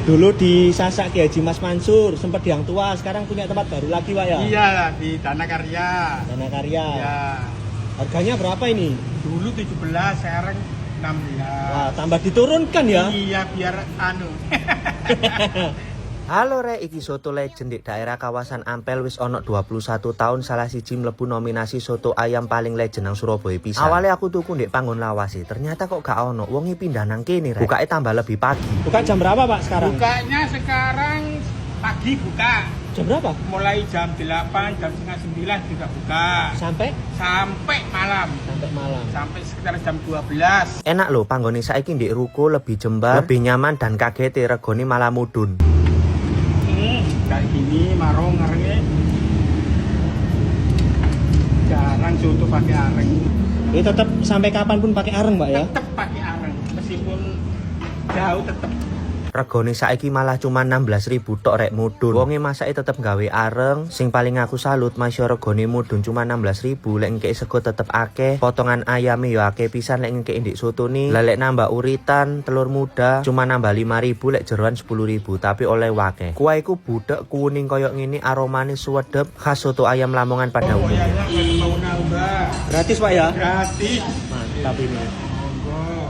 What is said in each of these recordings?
Dulu di Sasak Ki Haji Mas Mansur, sempat di Hang Tua, sekarang punya tempat baru lagi Pak ya? Iya, di Dana Karya. Dana Karya. Iya. Harganya berapa ini? Dulu 17, sekarang 16. Wah, tambah diturunkan ya? Iya, biar anu. Halo Rek, iki soto legend di daerah kawasan Ampel wis ono 21 tahun salah siji mlebu nominasi soto ayam paling legend nang Surabaya pisan. Awalnya aku tuku ndek panggon lawas sih, ternyata kok gak ono. Wongi pindah nang kene Rek. Bukake tambah lebih pagi. Buka jam berapa Pak sekarang? Bukanya sekarang pagi buka. Jam berapa? Mulai jam 8, jam setengah 9 juga buka. Sampai Malam. sampai malam. Sampai sekitar jam 12. Enak loh panggone saiki ndek ruko lebih jembar, lebih nyaman dan kaget regone malah mudun. Kayak gini marong ngarengnya jarang soto pakai areng. Ini tetap sampai kapanpun pakai areng Pak ya? Tetap pakai areng meskipun jauh tetap. Regone saiki malah cuma 16.000 tok Rek mudun. Wonge masake tetep gawe areng. Sing paling aku salut masya regone mudun cuma 16.000. Lek ngekek sego tetep akeh. Potongan ayame yo akeh pisan lek ngekek ndik soto ni. Lek nambah uritan, telur muda cuma nambah 5.000 lek jeroan 10.000 tapi oleh wake. Kuah iku budek kuning koyok ngene aromane suwedep khas soto ayam Lamongan pada umumnya. Mau nambah Gratis Pak ya? gratis. Mantap ini.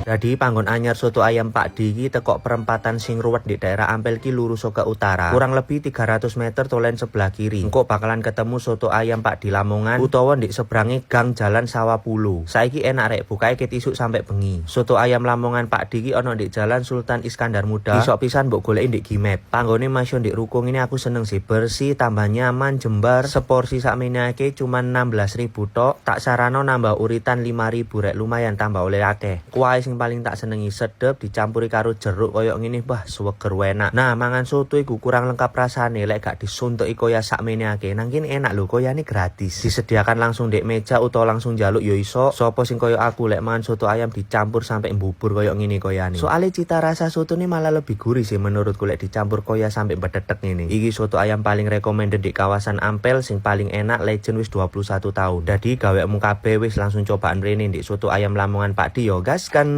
Jadi panggon anyar soto ayam Pak Diki tekok perempatan sing ruwet di daerah Ampel ki lurus ke utara. Kurang lebih 300 meter tolen sebelah kiri. Engko bakalan ketemu soto ayam Pak di Lamongan utawa di seberangi gang Jalan Sawapulu. Saiki enak Rek bukae ket isuk sampai bengi. Soto ayam Lamongan Pak Diki ono di Jalan Sultan Iskandar Muda. Isok pisan mbok goleki di Gmap. Panggone masyo di rukung ini aku seneng sih, bersih, tambah nyaman, jembar. Seporsi sakmene akeh cuma 16.000 tok. Tak sarano nambah uritan 5.000 Rek, lumayan tambah oleh akeh. Kuah sing paling tak senengi sedep dicampuri karo jeruk koyok ngene bah suweger enak. Nah, mangan soto iku kurang lengkap rasane lek gak disuntuki koya sakmene akeh. Nang kene enak lho, koyane gratis. Disediakan langsung dek meja utawa langsung jaluk yo iso. Sopo sing koyok aku lek mangan soto ayam dicampur sampai bubur koyok ngene koyane. Soale cita rasa soto ini malah lebih gurih sih menurutku lek dicampur koya sampai bedetek ngene. Iki soto ayam paling recommended di kawasan Ampel sing paling enak legend wis 21 tahun. Jadi gawekmu kabeh wis langsung cobaan rene di soto ayam Lamongan Pak Di yo gas kan.